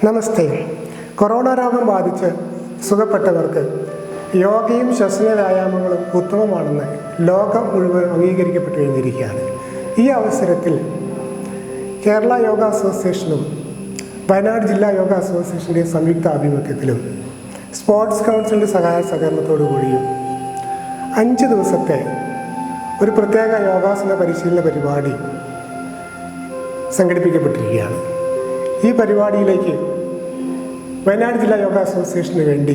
നമസ്തേ. Corona രോഗം ബാധിച്ച് സുഖപ്പെട്ടവർക്ക് യോഗയും ശ്വസന വ്യായാമങ്ങളും ഉത്തമമാണെന്ന് ലോകം മുഴുവൻ അംഗീകരിക്കപ്പെട്ടു കഴിഞ്ഞിരിക്കുകയാണ്. ഈ അവസരത്തിൽ കേരള യോഗ അസോസിയേഷനും വയനാട് ജില്ലാ യോഗ അസോസിയേഷൻ്റെ സംയുക്ത ആഭിമുഖ്യത്തിലും സ്പോർട്സ് കൗൺസിലിൻ്റെ സഹായ സഹകരണത്തോടു കൂടിയും 5 ദിവസത്തെ ഒരു പ്രത്യേക യോഗാസന പരിശീലന പരിപാടി സംഘടിപ്പിക്കപ്പെട്ടിരിക്കുകയാണ്. ഈ പരിപാടിയിലേക്ക് വയനാട് ജില്ലാ യോഗ അസോസിയേഷന് വേണ്ടി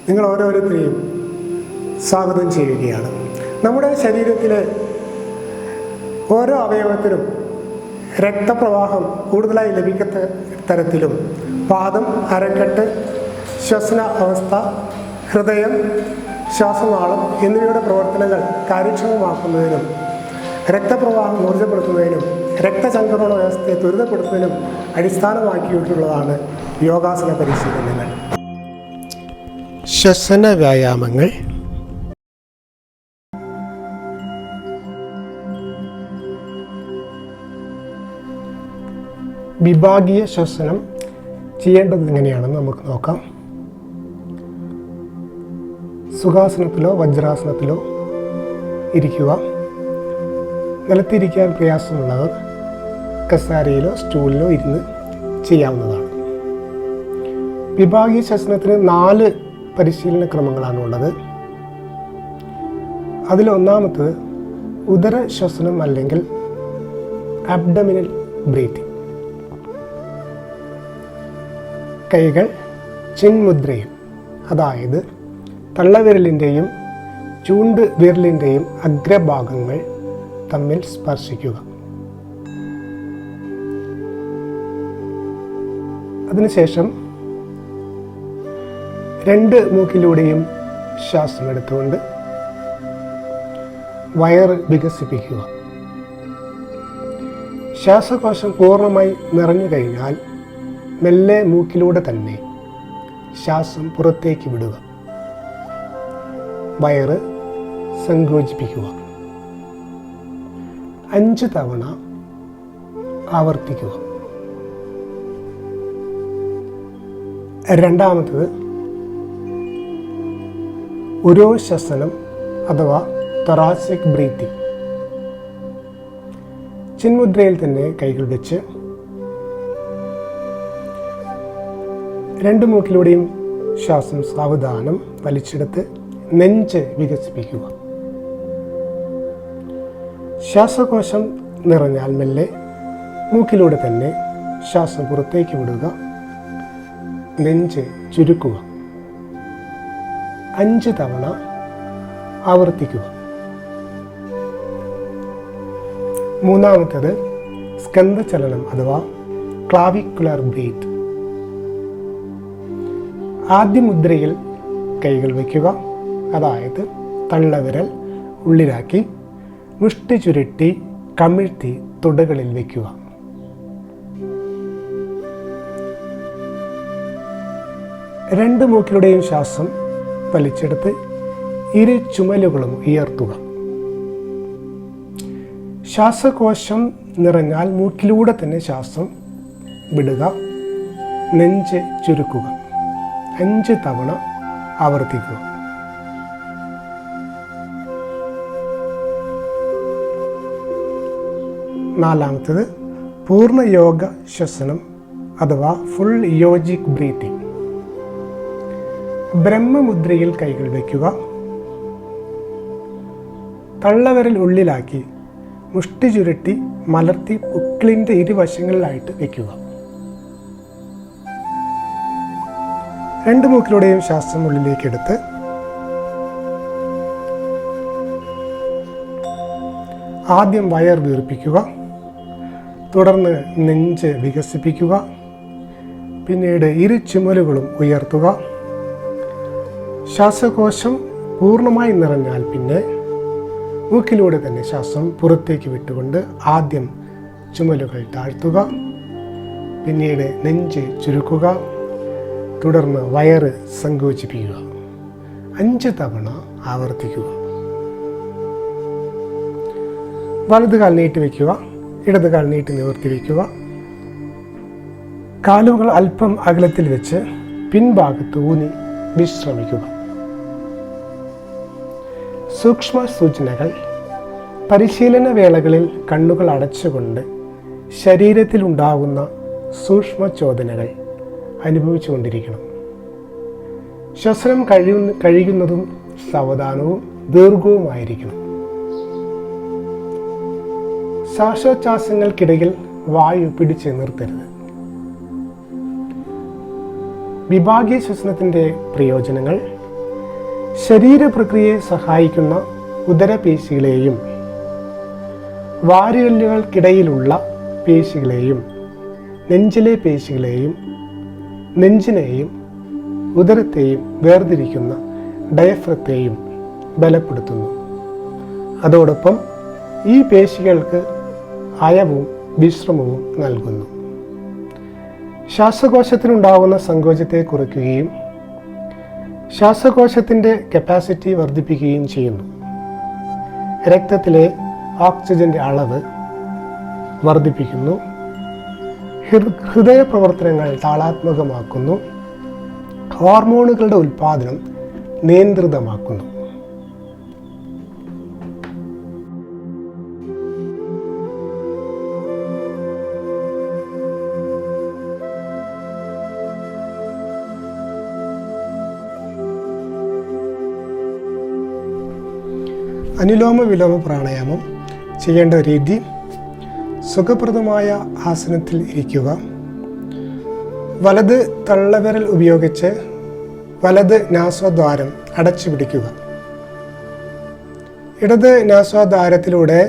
നിങ്ങൾ ഓരോരുത്തരെയും സ്വാഗതം ചെയ്യുകയാണ്. നമ്മുടെ ശരീരത്തിലെ ഓരോ അവയവത്തിനും രക്തപ്രവാഹം കൂടുതലായി ലഭിക്കുന്ന തരത്തിലും പാദം, അരക്കെട്ട്, ശ്വസന അവസ്ഥ, ഹൃദയം, ശ്വാസനാളം എന്നിവയുടെ പ്രവർത്തനങ്ങൾ കാര്യക്ഷമമാക്കുന്നതിനും രക്തപ്രവാഹം ഊർജ്ജപ്പെടുത്തുന്നതിനും രക്തചംക്രമണ വ്യവസ്ഥയെ ത്വരിതപ്പെടുത്തുന്നതിനും അടിസ്ഥാനമാക്കിയിട്ടുള്ളതാണ് യോഗാസന പരിശീലനങ്ങൾ. ശ്വസന വ്യായാമങ്ങൾ. വിഭാഗീയ ശ്വസനം ചെയ്യേണ്ടത് എങ്ങനെയാണെന്ന് നമുക്ക് നോക്കാം. സുഖാസനത്തിലോ വജ്രാസനത്തിലോ ഇരിക്കുക. നിലത്തിരിക്കാൻ പ്രയാസമുള്ളവർ കസാരയിലോ സ്റ്റൂളിലോ ഇരുന്ന് ചെയ്യാവുന്നതാണ്. വിഭാഗീയ ശ്വസനത്തിന് 4 പരിശീലന ക്രമങ്ങളാണുള്ളത്. അതിലൊന്നാമത്തത് ഉദര ശ്വസനം അല്ലെങ്കിൽ അബ്ഡമിനൽ ബ്രീത്തിങ്. കൈകൾ ചിൻമുദ്രയിൽ, അതായത് തള്ളവിരലിൻ്റെയും ചൂണ്ട് വിരലിൻ്റെയും അഗ്രഭാഗങ്ങൾ തമ്മിൽ സ്പർശിക്കുക. അതിനുശേഷം 2 മൂക്കിലൂടെയും ശ്വാസം എടുത്തുകൊണ്ട് വയറ് വികസിപ്പിക്കുക. ശ്വാസകോശം പൂർണ്ണമായി നിറഞ്ഞു കഴിഞ്ഞാൽ മെല്ലെ മൂക്കിലൂടെ തന്നെ ശ്വാസം പുറത്തേക്ക് വിടുക. വയറ് സങ്കോചിപ്പിക്കുക. 5 തവണ ആവർത്തിക്കുക. രണ്ടാമത്തത് ഉരോശ്വസനം അഥവാ തൊറാസിക് ബ്രീത്തിങ്. ചിൻമുദ്രയിൽ തന്നെ കൈകൾ വെച്ച് 2 മൂക്കിലൂടെയും ശ്വാസം സാവധാനം വലിച്ചെടുത്ത് നെഞ്ച് വികസിപ്പിക്കുക. ശ്വാസകോശം നിറഞ്ഞാൽ മെല്ലെ മൂക്കിലൂടെ തന്നെ ശ്വാസം പുറത്തേക്ക് വിടുക. നെഞ്ച് ചുരുക്കുക. 5 തവണ ആവർത്തിക്കുക. മൂന്നാമത്തേത് സ്കന്ധചലനം അഥവാ ക്ലാവിക്കുലർ ബ്രീത്ത്. ആദ്യ മുദ്രയിൽ കൈകൾ വയ്ക്കുക, അതായത് തള്ളവിരൽ ഉള്ളിലാക്കി മുഷ്ടി ചുരുട്ടി കമിഴ്ത്തി തുടകളിൽ വയ്ക്കുക. 2 മൂക്കിലൂടെയും ശ്വാസം വലിച്ചെടുത്ത് 2 ചുമലുകളും ഉയർത്തുക. ശ്വാസകോശം നിറഞ്ഞാൽ മൂക്കിലൂടെ തന്നെ ശ്വാസം വിടുക. നെഞ്ച് ചുരുക്കുക. 5 തവണ ആവർത്തിക്കുക. നാലാമത്തേത് പൂർണ്ണ യോഗ ശ്വസനം അഥവാ ഫുൾ യോജിക് ബ്രീത്തിങ്. ബ്രഹ്മമുദ്രയിൽ കൈകൾ വയ്ക്കുക. തള്ളവിരൽ ഉള്ളിലാക്കി മുഷ്ടി ചുരുട്ടി മലർത്തി പുക്കിളിൻ്റെ ഇരുവശങ്ങളിലായിട്ട് വയ്ക്കുക. 2 മൂക്കിലൂടെയും ശ്വാസം ഉള്ളിലേക്ക് എടുത്ത് ആദ്യം വയർ വീർപ്പിക്കുക. തുടർന്ന് നെഞ്ച് വികസിപ്പിക്കുക. പിന്നീട് 2 ചുമലുകളും ഉയർത്തുക. ശ്വാസകോശം പൂർണ്ണമായി നിറഞ്ഞാൽ പിന്നെ മൂക്കിലൂടെ തന്നെ ശ്വാസം പുറത്തേക്ക് വിട്ടുകൊണ്ട് ആദ്യം ചുമലുകൾ താഴ്ത്തുക. പിന്നീട് നെഞ്ച് ചുരുക്കുക. തുടർന്ന് വയറ് സങ്കോചിപ്പിക്കുക. 5 തവണ ആവർത്തിക്കുക. വലത് കാൽ നീട്ടി വയ്ക്കുക. ഇടത് കാൽ നീട്ടി നിവർത്തി വയ്ക്കുക. കാലുകൾ അല്പം അകലത്തിൽ വെച്ച് പിൻഭാഗത്ത് ഊന്നി വിശ്രമിക്കുക. സൂക്ഷ്മ സൂചനകൾ. പരിശീലന വേളകളിൽ കണ്ണുകൾ അടച്ചുകൊണ്ട് ശരീരത്തിൽ ഉണ്ടാകുന്ന സൂക്ഷ്മ ചോദനകൾ അനുഭവിച്ചുകൊണ്ടിരിക്കണം. ശ്വസനം കഴിയുന്നതും സാവധാനവും ദീർഘവുമായിരിക്കണം. ശ്വാസോച്ഛ്വാസങ്ങൾക്കിടയിൽ വായു പിടിച്ച് നിർത്തരുത്. വിഭാഗീയ ശ്വസനത്തിൻ്റെ പ്രയോജനങ്ങൾ. ശരീരപ്രക്രിയയെ സഹായിക്കുന്ന ഉദരപേശികളെയും വാരിയല്ലുകൾക്കിടയിലുള്ള പേശികളെയും നെഞ്ചിലെ പേശികളെയും നെഞ്ചിനെയും ഉദരത്തെയും വേർതിരിക്കുന്ന ഡയഫ്രത്തെയും ബലപ്പെടുത്തുന്നു. അതോടൊപ്പം ഈ പേശികൾക്ക് അയവും വിശ്രമവും നൽകുന്നു. ശ്വാസകോശത്തിനുണ്ടാകുന്ന സങ്കോചത്തെ കുറയ്ക്കുകയും ശ്വാസകോശത്തിൻ്റെ കപ്പാസിറ്റി വർദ്ധിപ്പിക്കുകയും ചെയ്യുന്നു. രക്തത്തിലെ ഓക്സിജന്റെ അളവ് വർദ്ധിപ്പിക്കുന്നു. ഹൃദയ പ്രവർത്തനങ്ങൾ താളാത്മകമാക്കുന്നു. ഹോർമോണുകളുടെ ഉൽപാദനം നിയന്ത്രിതമാക്കുന്നു. അനുലോമ വിലോമ പ്രാണായാമം ചെയ്യേണ്ട രീതി. സുഖപ്രദമായ ആസനത്തിൽ ഇരിക്കുക. വലത് തള്ളവിരൽ ഉപയോഗിച്ച് വലത് നാസാദ്വാരം അടച്ചു പിടിക്കുക. ഇടത് നാസാദ്വാരത്തിലൂടെ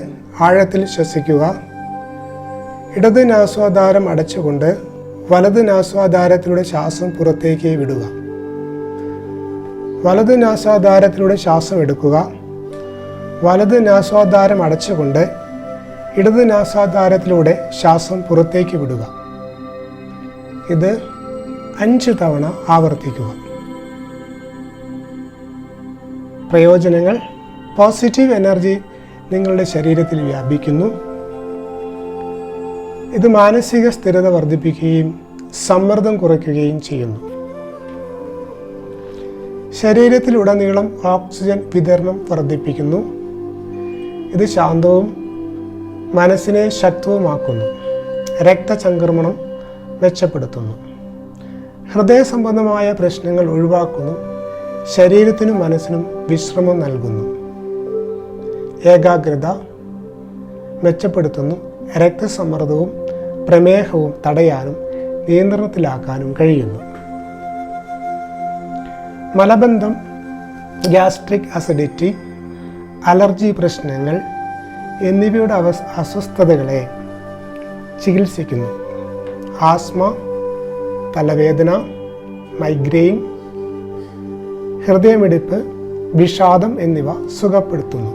ആഴത്തിൽ ശ്വസിക്കുക. ഇടത് നാസാദ്വാരം അടച്ചുകൊണ്ട് വലത് നാസാദ്വാരത്തിലൂടെ ശ്വാസം പുറത്തേക്ക് വിടുക. വലത് നാസാദ്വാരത്തിലൂടെ ശ്വാസം എടുക്കുക. വലത് നാസാദ്വാരം അടച്ചുകൊണ്ട് ഇടത് നാസാദ്വാരത്തിലൂടെ ശ്വാസം പുറത്തേക്ക് വിടുക. ഇത് 5 തവണ ആവർത്തിക്കുക. പ്രയോജനങ്ങൾ. പോസിറ്റീവ് എനർജി നിങ്ങളുടെ ശരീരത്തിൽ വ്യാപിക്കുന്നു. ഇത് മാനസിക സ്ഥിരത വർദ്ധിപ്പിക്കുകയും സമ്മർദ്ദം കുറയ്ക്കുകയും ചെയ്യുന്നു. ശരീരത്തിലുടനീളം ഓക്സിജൻ വിതരണം വർദ്ധിപ്പിക്കുന്നു. ഇത് ശാന്തവും മനസ്സിനെ ശക്തവുമാക്കുന്നു. രക്തചംക്രമണം മെച്ചപ്പെടുത്തുന്നു. ഹൃദയ സംബന്ധമായ പ്രശ്നങ്ങൾ ഒഴിവാക്കുന്നു. ശരീരത്തിനും മനസ്സിനും വിശ്രമം നൽകുന്നു. ഏകാഗ്രത മെച്ചപ്പെടുത്തുന്നു. രക്തസമ്മർദ്ദവും പ്രമേഹവും തടയാനും നിയന്ത്രണത്തിലാക്കാനും കഴിയുന്നു. മലബന്ധം, ഗ്യാസ്ട്രിക് അസിഡിറ്റി, അലർജി പ്രശ്നങ്ങൾ എന്നിവയുടെ അസ്വസ്ഥതകളെ ചികിത്സിക്കുന്നു. ആസ്മ, തലവേദന, മൈഗ്രെയിൻ, ഹൃദയമിടിപ്പ്, വിഷാദം എന്നിവ സുഖപ്പെടുത്തുന്നു.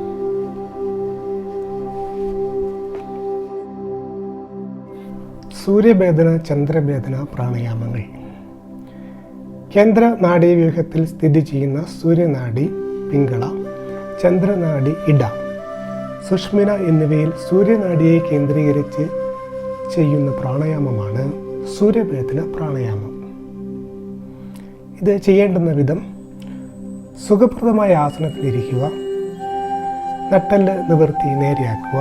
സൂര്യഭേദന, ചന്ദ്രഭേദന പ്രാണായാമങ്ങൾ. കേന്ദ്ര നാഡീവ്യൂഹത്തിൽ സ്ഥിതി ചെയ്യുന്ന സൂര്യനാഡി പിംഗള, ചന്ദ്രനാഡി ഇട, സുഷ്മിന എന്നിവയിൽ സൂര്യനാഡിയെ കേന്ദ്രീകരിച്ച് ചെയ്യുന്ന പ്രാണായാമമാണ് സൂര്യഭേദന പ്രാണായാമം. ഇത് ചെയ്യേണ്ടുന്ന വിധം: സുഖപ്രദമായ ആസനത്തിലിരിക്കുക. നട്ടെല്ല് നിവർത്തി നേരെയാക്കുക.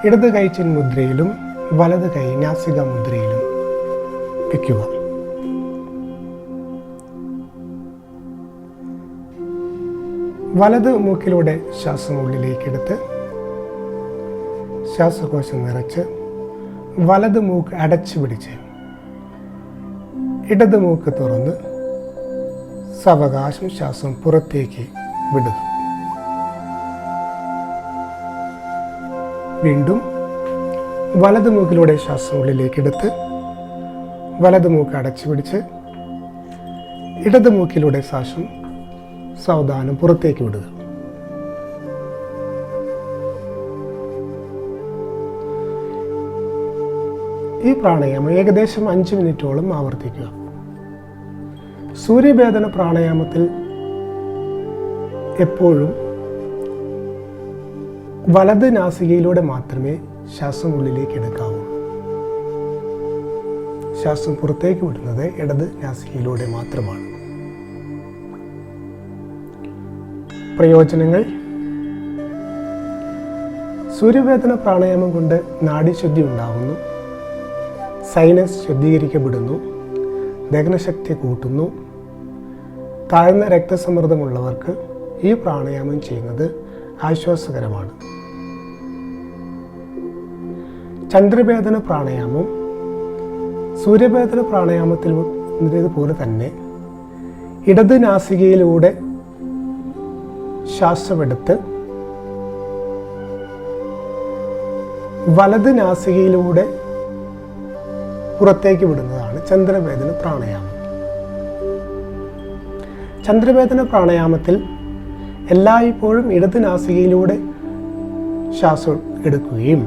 ഇടത് കൈ ചിന്മുദ്രയിലും വലത് കൈ നാസിക മുദ്രയിലും വയ്ക്കുക. വലത് മൂക്കിലൂടെ ശ്വാസം ഉള്ളിലേക്കെടുത്ത് ശ്വാസകോശം നിറച്ച് വലത് മൂക്ക് അടച്ചു പിടിച്ച് ഇടത് മൂക്ക് തുറന്ന് സാവകാശം ശ്വാസം പുറത്തേക്ക് വിടുക. വീണ്ടും വലത് മൂക്കിലൂടെ ശ്വാസം ഉള്ളിലേക്കെടുത്ത് വലത് മൂക്ക് അടച്ചു പിടിച്ച് ഇടത് മൂക്കിലൂടെ ശ്വാസം സാവധാനം പുറത്തേക്ക് വിടുക. ഈ പ്രാണായാമം ഏകദേശം 5 മിനിറ്റോളം ആവർത്തിക്കുക. സൂര്യഭേദന പ്രാണായാമത്തിൽ എപ്പോഴും വലത് നാസികയിലൂടെ മാത്രമേ ശ്വാസം ഉള്ളിലേക്ക് എടുക്കാവൂ. ശ്വാസം പുറത്തേക്ക് വിടുന്നത് ഇടത് നാസികയിലൂടെ മാത്രമാണ്. പ്രയോജനങ്ങൾ: സൂര്യവേദന പ്രാണായാമം കൊണ്ട് നാഡീശുദ്ധി ഉണ്ടാകുന്നു, സൈനസ് ശുദ്ധീകരിക്കപ്പെടുന്നു, ദഹനശക്തി കൂട്ടുന്നു. താഴ്ന്ന രക്തസമ്മർദ്ദമുള്ളവർക്ക് ഈ പ്രാണായാമം ചെയ്യുന്നത് ആശ്വാസകരമാണ്. ചന്ദ്രവേദന പ്രാണായാമം സൂര്യവേദന പ്രാണായാമത്തിലേതുപോലെ തന്നെ ഇടത് നാസികയിലൂടെ ശ്വാസമെടുത്ത് വലത് നാസികയിലൂടെ പുറത്തേക്ക് വിടുന്നതാണ് ചന്ദ്രവേദന പ്രാണായാമം. ചന്ദ്രവേദന പ്രാണായാമത്തിൽ എല്ലായ്പ്പോഴും ഇടത് നാസികയിലൂടെ ശ്വാസം എടുക്കുകയും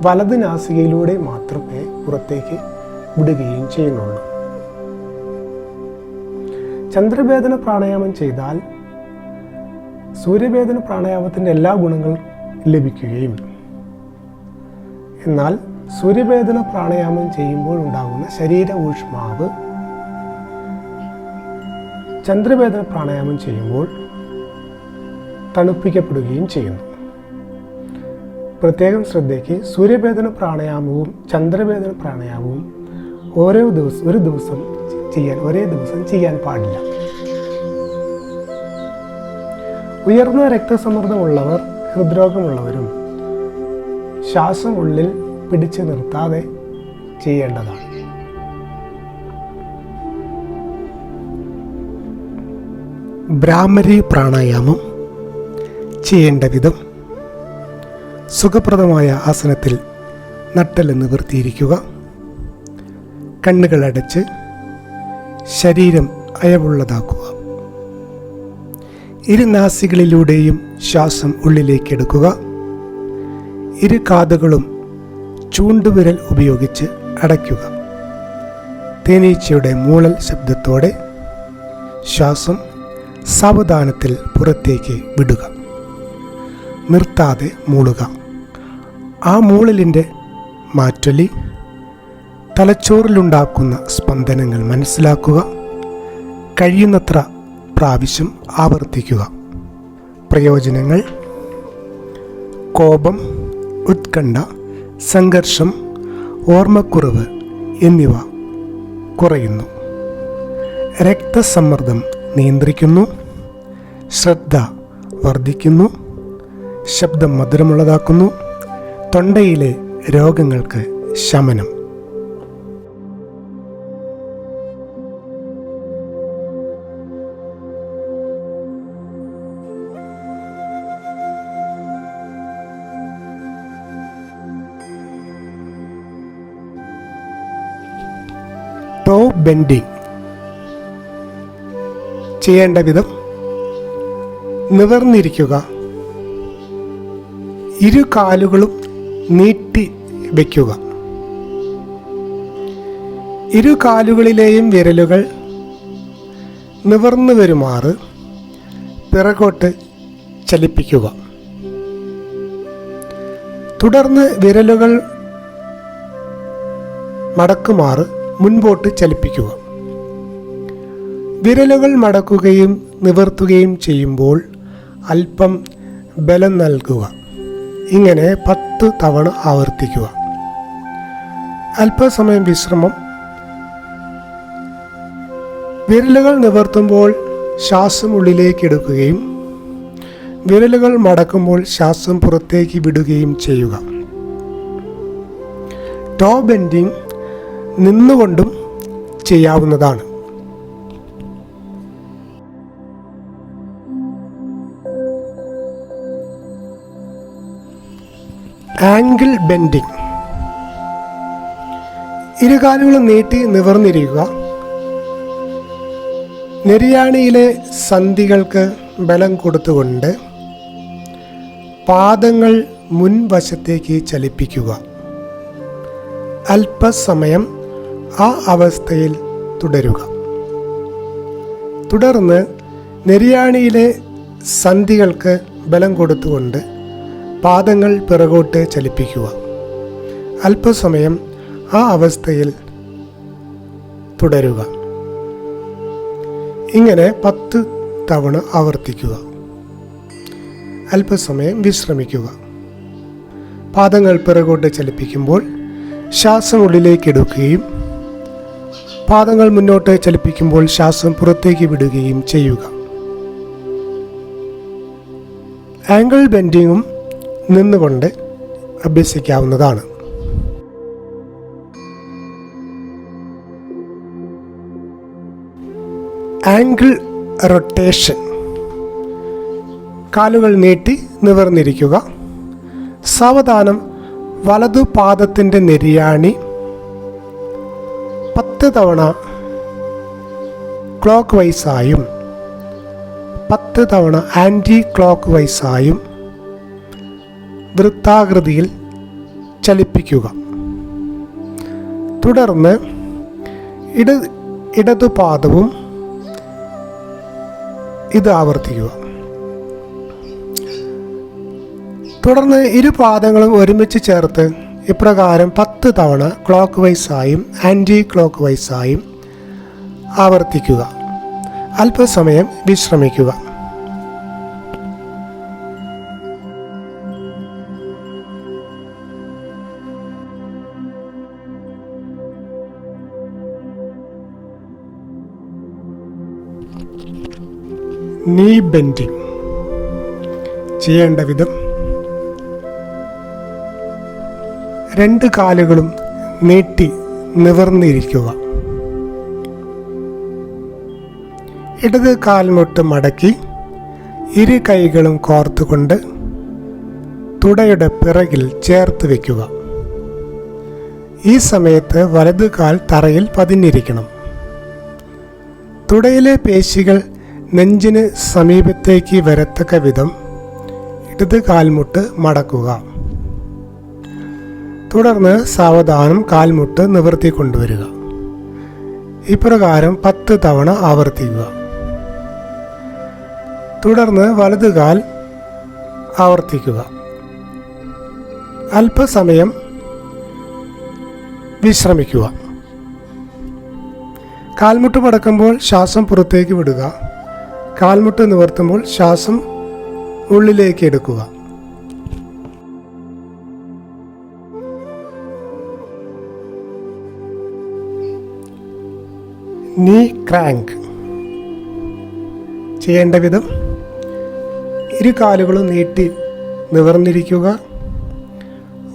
വലത് നാസികയിലൂടെ മാത്രമേ പുറത്തേക്ക് വിടുകയും ചെയ്യുന്നുള്ളൂ. ചന്ദ്രവേദന പ്രാണായാമം ചെയ്താൽ സൂര്യവേദന പ്രാണായാമത്തിൻ്റെ എല്ലാ ഗുണങ്ങളും ലഭിക്കുകയും എന്നാൽ സൂര്യവേദന പ്രാണായാമം ചെയ്യുമ്പോൾ ഉണ്ടാകുന്ന ശരീര ഊഷ്മാവ് ചന്ദ്രവേദന പ്രാണായാമം ചെയ്യുമ്പോൾ തണുപ്പിക്കപ്പെടുകയും ചെയ്യുന്നു. പ്രത്യേകം ശ്രദ്ധയ്ക്ക് സൂര്യവേദന പ്രാണായാമവും ചന്ദ്രവേദന പ്രാണായാമവും ഒരേ ദിവസം ചെയ്യാൻ പാടില്ല. ഉയർന്ന രക്തസമ്മർദ്ദമുള്ളവർ, ഹൃദ്രോഗമുള്ളവരും ശ്വാസം ഉള്ളിൽ പിടിച്ചു നിർത്താതെ ചെയ്യേണ്ടതാണ്. ഭ്രാമരി പ്രാണായാമം ചെയ്യേണ്ട വിധം: സുഖപ്രദമായ ആസനത്തിൽ നട്ടെല്ല് നിവർത്തിയിരിക്കുക, കണ്ണുകൾ അടച്ച് ശരീരം അയവുള്ളതാക്കുക, ഇരു നാസികളിലൂടെയും ശ്വാസം ഉള്ളിലേക്ക് എടുക്കുക, ഇരു കാതുകളും ചൂണ്ടുവിരൽ ഉപയോഗിച്ച് അടയ്ക്കുക, തേനീച്ചയുടെ മൂളൽ ശബ്ദത്തോടെ ശ്വാസം സാവധാനത്തിൽ പുറത്തേക്ക് വിടുക, നിർത്താതെ മൂളുക. ആ മൂളലിൻ്റെ മാറ്റൊലി തലച്ചോറിലുണ്ടാക്കുന്ന സ്പന്ദനങ്ങൾ മനസ്സിലാക്കുക. കഴിയുന്നത്ര പ്രാവശ്യം ആവർത്തിക്കുക. പ്രയോജനങ്ങൾ: കോപം, ഉത്കണ്ഠ, സംഘർഷം, ഓർമ്മക്കുറവ് എന്നിവ കുറയുന്നു. രക്തസമ്മർദ്ദം നിയന്ത്രിക്കുന്നു, ശ്രദ്ധ വർദ്ധിക്കുന്നു, ശബ്ദം മധുരമുള്ളതാക്കുന്നു, തൊണ്ടയിലെ രോഗങ്ങൾക്ക് ശമനം. ടോ ബെൻഡിങ് ചെയ്യേണ്ട വിധം: നിവർന്നിരിക്കുക, ഇരു കാലുകളും നീട്ടി വയ്ക്കുക, ഇരു കാലുകളിലെയും വിരലുകൾ നിവർന്നു വരുമാറ് പിറകോട്ട് ചലിപ്പിക്കുക. തുടർന്ന് വിരലുകൾ മടക്കുമാറ് മുൻപോട്ട് ചലിപ്പിക്കുക. വിരലുകൾ മടക്കുകയും നിവർത്തുകയും ചെയ്യുമ്പോൾ അല്പം ബലം നൽകുക. ഇങ്ങനെ 10 തവണ ആവർത്തിക്കുക. അല്പസമയം വിശ്രമം. വിരലുകൾ നിവർത്തുമ്പോൾ ശ്വാസം ഉള്ളിലേക്ക് എടുക്കുകയും വിരലുകൾ മടക്കുമ്പോൾ ശ്വാസം പുറത്തേക്ക് വിടുകയും ചെയ്യുക. ടോ ബെൻഡിങ് നിന്നുകൊണ്ടും ചെയ്യാവുന്നതാണ്. ആംഗിൾ ബെൻഡിങ്: ഇരുകാലുകളും നീട്ടി നിവർന്നിരിക്കുക. നെരിയാണിയിലെ സന്ധികൾക്ക് ബലം കൊടുത്തുകൊണ്ട് പാദങ്ങൾ മുൻവശത്തേക്ക് ചലിപ്പിക്കുക. അല്പസമയം ആ അവസ്ഥയിൽ തുടരുക. തുടർന്ന് നെരിയാണിയിലെ സന്ധികൾക്ക് ബലം കൊടുത്തുകൊണ്ട് പാദങ്ങൾ പിറകോട്ട് ചലിപ്പിക്കുക. അല്പസമയം ആ അവസ്ഥയിൽ തുടരുക. ഇങ്ങനെ 10 തവണ ആവർത്തിക്കുക. അല്പസമയം വിശ്രമിക്കുക. പാദങ്ങൾ പിറകോട്ട് ചലിപ്പിക്കുമ്പോൾ ശ്വാസം ഉള്ളിലേക്ക് എടുക്കുകയും പാദങ്ങൾ മുന്നോട്ട് ചലിപ്പിക്കുമ്പോൾ ശ്വാസം പുറത്തേക്ക് വിടുകയും ചെയ്യുക. ആംഗിൾ ബെൻഡിങ്ങും നിന്നുകൊണ്ട് അഭ്യസിക്കാവുന്നതാണ്. Angle rotation. കാലുകൾ നീട്ടി നിവർന്നിരിക്കുക. സാവധാനം വലതു പാദത്തിൻ്റെ നെരിയാണി 10 തവണ ക്ലോക്ക് വൈസായും 10 തവണ ആൻറ്റി ക്ലോക്ക് വൈസായും വൃത്താകൃതിയിൽ ചലിപ്പിക്കുക. തുടർന്ന് ഇടതുപാദവും ഇത് ആവർത്തിക്കുക. തുടർന്ന് ഇരുപാദങ്ങളും ഒരുമിച്ച് ചേർത്ത് ഇപ്രകാരം 10 തവണ ക്ലോക്ക് വൈസായും ആൻറ്റി ക്ലോക്ക് വൈസായും ആവർത്തിക്കുക. അല്പസമയം വിശ്രമിക്കുക. നീ ബെൻഡിങ്. ചെയ്യേണ്ട വിധം: 2 കാലുകളും നീട്ടി നിവർന്നിരിക്കുക. ഇടത് കാൽമുട്ട് മടക്കി ഇരു കൈകളും കോർത്തുകൊണ്ട് തുടയുടെ പിറകിൽ ചേർത്ത് വയ്ക്കുക. ഈ സമയത്ത് വലതു കാൽ തറയിൽ പതിഞ്ഞിരിക്കണം. തുടയിലെ പേശികൾ നെഞ്ചിന് സമീപത്തേക്ക് വരത്തക്ക വിധം ഇടത് കാൽമുട്ട് മടക്കുക. തുടർന്ന് സാവധാനം കാൽമുട്ട് നിവർത്തി കൊണ്ടുവരിക. ഇപ്രകാരം 10 തവണ ആവർത്തിക്കുക. തുടർന്ന് വലതുകാൽ ആവർത്തിക്കുക. അല്പസമയം വിശ്രമിക്കുക. കാൽമുട്ട് മടക്കുമ്പോൾ ശ്വാസം പുറത്തേക്ക് വിടുക. കാൽമുട്ട് നിവർത്തുമ്പോൾ ശ്വാസം ഉള്ളിലേക്ക് എടുക്കുക. നീ ക്രാങ്ക്. ചെയ്യേണ്ട വിധം: ഇരു കാലുകളും നീട്ടി നിവർന്നിരിക്കുക.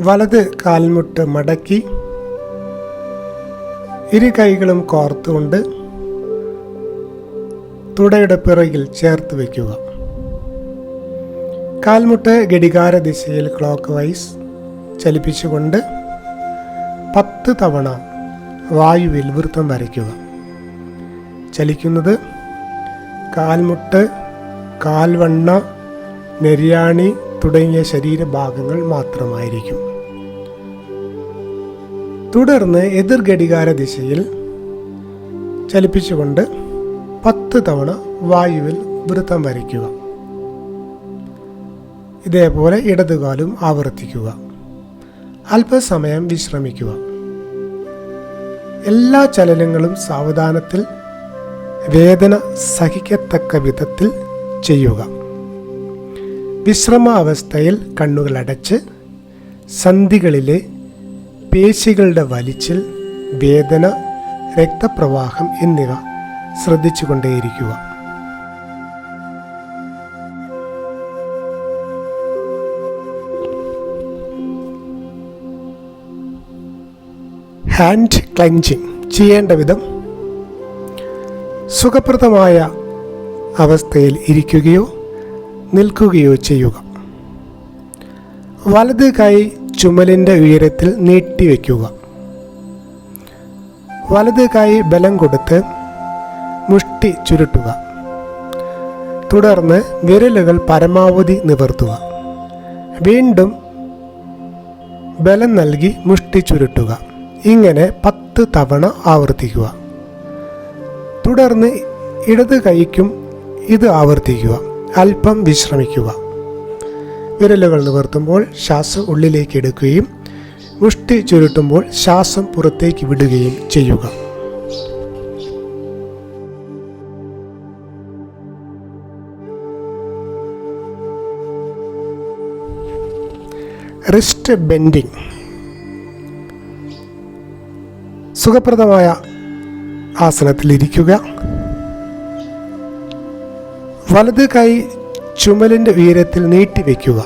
വലത് കാൽമുട്ട് മടക്കി ഇരു കൈകളും കോർത്തുകൊണ്ട് തുടയുടെ പിറകിൽ ചേർത്ത് വയ്ക്കുക. കാൽമുട്ട് ഘടികാര ദിശയിൽ ക്ലോക്ക് വൈസ് ചലിപ്പിച്ചുകൊണ്ട് 10 തവണ വായുവിൽ വൃത്തം വരയ്ക്കുക. ചലിക്കുന്നത് കാൽമുട്ട്, കാൽവണ്ണ, നെരിയാണി തുടങ്ങിയ ശരീരഭാഗങ്ങൾ മാത്രമായിരിക്കും. തുടർന്ന് എതിർ ഘടികാര ദിശയിൽ ചലിപ്പിച്ചുകൊണ്ട് 10 തവണ വായുവിൽ വൃത്തം വരയ്ക്കുക. ഇതേപോലെ ഇടതുകാലും ആവർത്തിക്കുക. അല്പസമയം വിശ്രമിക്കുക. എല്ലാ ചലനങ്ങളും സാവധാനത്തിൽ വേദന സഹിക്കത്തക്ക വിധത്തിൽ ചെയ്യുക. വിശ്രമാവസ്ഥയിൽ കണ്ണുകൾ അടച്ച് സന്ധികളിലെ പേശികളുടെ വലിച്ചിൽ, വേദന, രക്തപ്രവാഹം എന്നിവ ശ്രദ്ധിച്ചുകൊണ്ടേയിരിക്കുക. ഹാൻഡ് ക്ലഞ്ചിങ്. ചെയ്യേണ്ട വിധം: സുഖപ്രദമായ അവസ്ഥയിൽ ഇരിക്കുകയോ നിൽക്കുകയോ ചെയ്യുക. വലത് കൈ ചുമലിൻ്റെ ഉയരത്തിൽ നീട്ടിവെക്കുക. വലത് കൈ ബലം കൊടുത്ത് മുഷ്ടി ചുരുട്ടുക. തുടർന്ന് വിരലുകൾ പരമാവധി നിവർത്തുക. വീണ്ടും ബലം നൽകി മുഷ്ടി ചുരുട്ടുക. ഇങ്ങനെ 10 തവണ ആവർത്തിക്കുക. തുടർന്ന് ഇടത് കൈക്കും ഇത് ആവർത്തിക്കുക. അല്പം വിശ്രമിക്കുക. വിരലുകൾ നിവർത്തുമ്പോൾ ശ്വാസം ഉള്ളിലേക്ക് എടുക്കുകയും മുഷ്ടി ചുരുട്ടുമ്പോൾ ശ്വാസം പുറത്തേക്ക് വിടുകയും ചെയ്യുക. Wrist bending. സുഖപ്രദമായ ആസനത്തിലിരിക്കുക. വലത് കൈ ചുമലിൻ്റെ ഉയരത്തിൽ നീട്ടിവെക്കുക.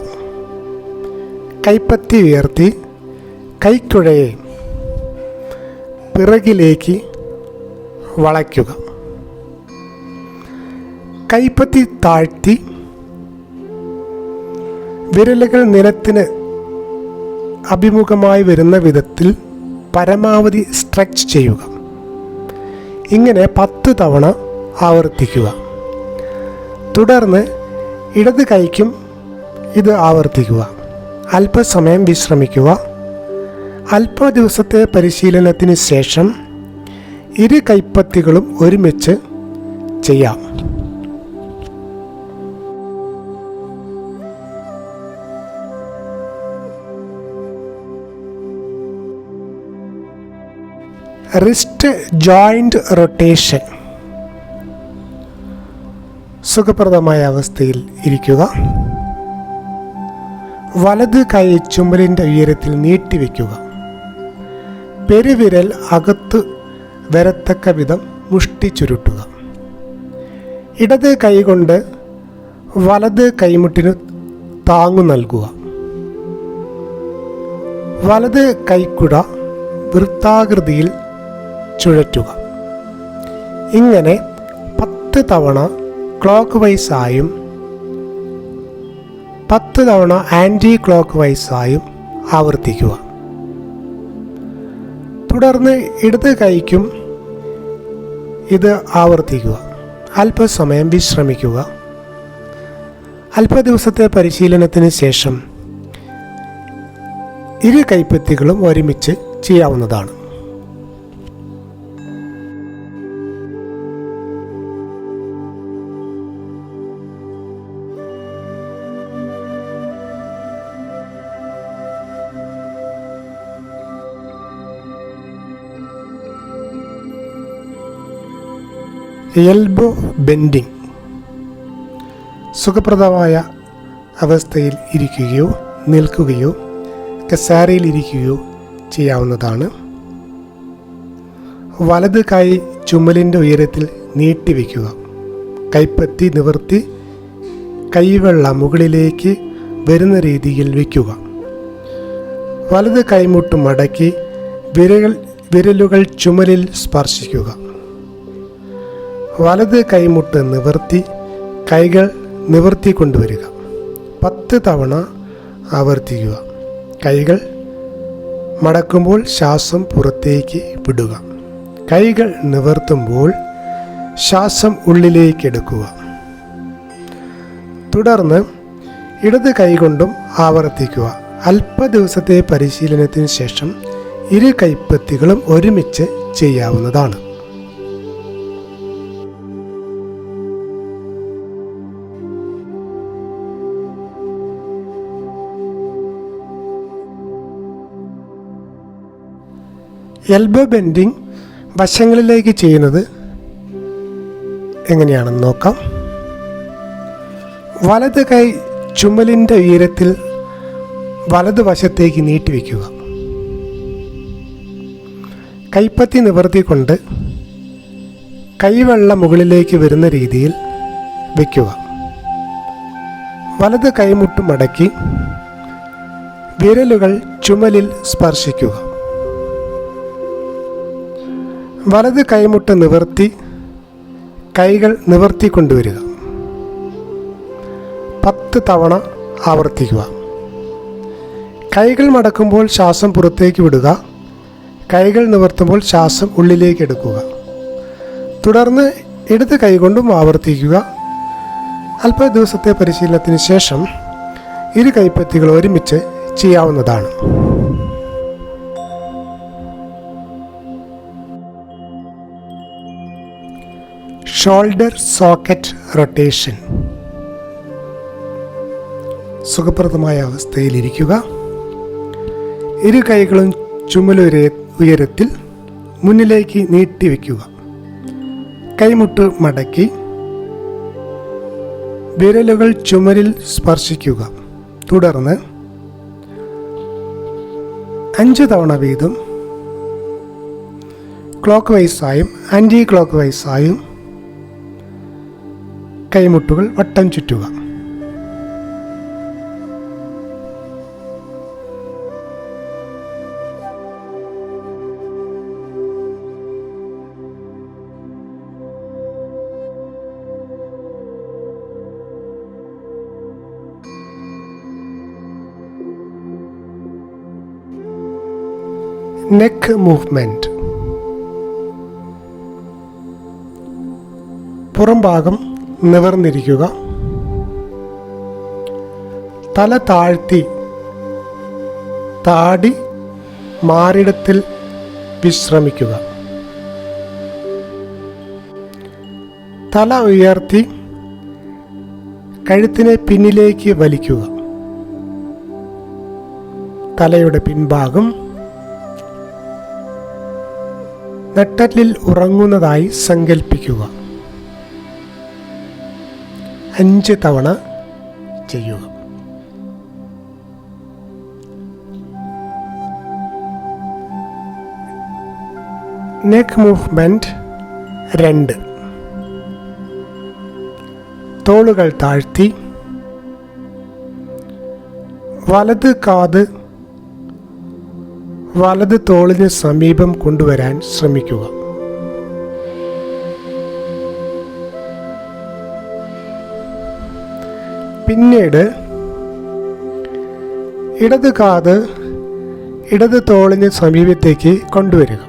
കൈപ്പത്തി ഉയർത്തി കൈക്കുഴയെ പിറകിലേക്ക് വളയ്ക്കുക. കൈപ്പത്തി താഴ്ത്തി വിരലുകൾ നിലത്തിന് അഭിമുഖമായി വരുന്ന വിധത്തിൽ പരമാവധി സ്ട്രെച്ച് ചെയ്യുക. ഇങ്ങനെ 10 തവണ ആവർത്തിക്കുക. തുടർന്ന് ഇടത് കൈക്കും ഇത് ആവർത്തിക്കുക. അല്പസമയം വിശ്രമിക്കുക. അല്പ ദിവസത്തെ പരിശീലനത്തിന് ശേഷം ഇരു കൈപ്പത്തികളും ഒരുമിച്ച് ചെയ്യാം. Wrist joint rotation. സുഖപ്രദമായ അവസ്ഥയിൽ ഇരിക്കുക. വലത് കൈ ചുമലിൻ്റെ ഉയരത്തിൽ നീട്ടിവെക്കുക. പെരുവിരൽ അകത്ത് വരത്തക്ക വിധം മുഷ്ടി ചുരുട്ടുക. ഇടത് കൈ കൊണ്ട് വലത് കൈമുട്ടിന് താങ്ങു നൽകുക. വലത് കൈക്കുട വൃത്താകൃതിയിൽ ചുഴറ്റുക. ഇങ്ങനെ 10 തവണ ക്ലോക്ക് വൈസായും 10 തവണ ആൻറ്റി ക്ലോക്ക് വൈസായും ആവർത്തിക്കുക. തുടർന്ന് ഇടത് കൈക്കും ഇത് ആവർത്തിക്കുക. അല്പസമയം വിശ്രമിക്കുക. അല്പ ദിവസത്തെ പരിശീലനത്തിന് ശേഷം ഇരു കൈപ്പത്തികളും ഒരുമിച്ച് ചെയ്യാവുന്നതാണ്. Elbow bending. സുഖപ്രദമായ അവസ്ഥയിൽ ഇരിക്കുകയോ നിൽക്കുകയോ കസേരയിൽ ഇരിക്കുകയോ ചെയ്യാവുന്നതാണ്. വലത് കൈ ചുമലിൻ്റെ ഉയരത്തിൽ നീട്ടിവെക്കുക. കൈപ്പത്തി നിവർത്തി കൈവെള്ള മുകളിലേക്ക് വരുന്ന രീതിയിൽ വയ്ക്കുക. വലത് കൈമുട്ട് മടക്കി വിരലുകൾ ചുമലിൽ സ്പർശിക്കുക. വലത് കൈമുട്ട് നിവർത്തി കൈകൾ നിവർത്തി കൊണ്ടുവരിക. 10 തവണ ആവർത്തിക്കുക. കൈകൾ മടക്കുമ്പോൾ ശ്വാസം പുറത്തേക്ക് വിടുക. കൈകൾ നിവർത്തുമ്പോൾ ശ്വാസം ഉള്ളിലേക്ക് എടുക്കുക. തുടർന്ന് ഇടത് കൈകൊണ്ടും ആവർത്തിക്കുക. അല്പ ദിവസത്തെ പരിശീലനത്തിന് ശേഷം ഇരു കൈപ്പത്തികളും ഒരുമിച്ച് ചെയ്യാവുന്നതാണ്. എൽബോ ബെൻഡിങ് വശങ്ങളിലേക്ക് ചെയ്യുന്നത് എങ്ങനെയാണെന്ന് നോക്കാം. വലത് കൈ ചുമലിൻ്റെ ഉയരത്തിൽ വലതുവശത്തേക്ക് നീട്ടിവെക്കുക. കൈപ്പത്തി നിവർത്തിക്കൊണ്ട് കൈവെള്ള മുകളിലേക്ക് വരുന്ന രീതിയിൽ വയ്ക്കുക. വലത് കൈമുട്ട് മടക്കി വിരലുകൾ ചുമലിൽ സ്പർശിക്കുക. വലത് കൈമുട്ട് നിവർത്തി കൈകൾ നിവർത്തിക്കൊണ്ടുവരിക. 10 തവണ ആവർത്തിക്കുക. കൈകൾ മടക്കുമ്പോൾ ശ്വാസം പുറത്തേക്ക് വിടുക. കൈകൾ നിവർത്തുമ്പോൾ ശ്വാസം ഉള്ളിലേക്ക് എടുക്കുക. തുടർന്ന് ഇടത് കൈകൊണ്ടും ആവർത്തിക്കുക. അല്പ ദിവസത്തെ പരിശീലനത്തിന് ശേഷം ഇരു കൈപ്പത്തികൾ ഒരുമിച്ച് ചെയ്യാവുന്നതാണ്. Shoulder socket rotation. സുഖപ്രദമായ അവസ്ഥയിലിരിക്കുക. ഇരു കൈകളും ഉയരത്തിൽ മുന്നിലേക്ക് നീട്ടിവെക്കുക. കൈമുട്ട് മടക്കി വിരലുകൾ ചുമലിൽ സ്പർശിക്കുക. തുടർന്ന് 5 തവണ വീതം ക്ലോക്ക് വൈസായും ആൻറ്റി ക്ലോക്ക് വൈസായും കൈമുട്ടുകൾ വട്ടം ചുറ്റുക. Neck movement. പുറം ഭാഗം നിവർന്നിരിക്കുക. തല താഴ്ത്തി താടി മാറിടത്തിൽ വിശ്രമിക്കുക. തല ഉയർത്തി കഴുത്തിനെ പിന്നിലേക്ക് വലിക്കുക. തലയുടെ പിൻഭാഗം നട്ടെല്ലിൽ ഉറങ്ങുന്നതായി സങ്കൽപ്പിക്കുക. 5 തവണ ചെയ്യുക. Neck movement 2. തോളുകൾ താഴ്ത്തി വലത് കാത് വലത് തോളിന് സമീപം കൊണ്ടുവരാൻ ശ്രമിക്കുക. പിന്നീട് ഇടത് കാത് ഇടത് തോളിന് സമീപത്തേക്ക് കൊണ്ടുവരിക.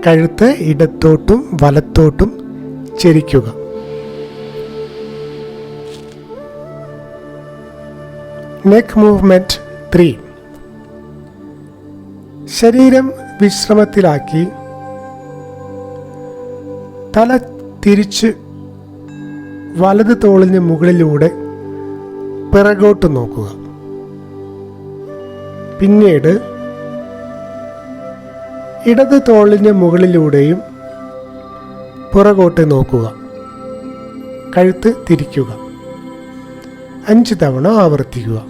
കഴുത്ത് ഇടത്തോട്ടും വലത്തോട്ടും ചെരിക്കുക. Neck movement 3. ശരീരം വിശ്രമത്തിലാക്കി തല തിരിച്ച് വലത് തോളിന് മുകളിലൂടെ പിറകോട്ട് നോക്കുക. പിന്നീട് ഇടത് തോളിന് മുകളിലൂടെയും പുറകോട്ട് നോക്കുക. കഴുത്ത് തിരിക്കുക. 5 തവണ ആവർത്തിക്കുക.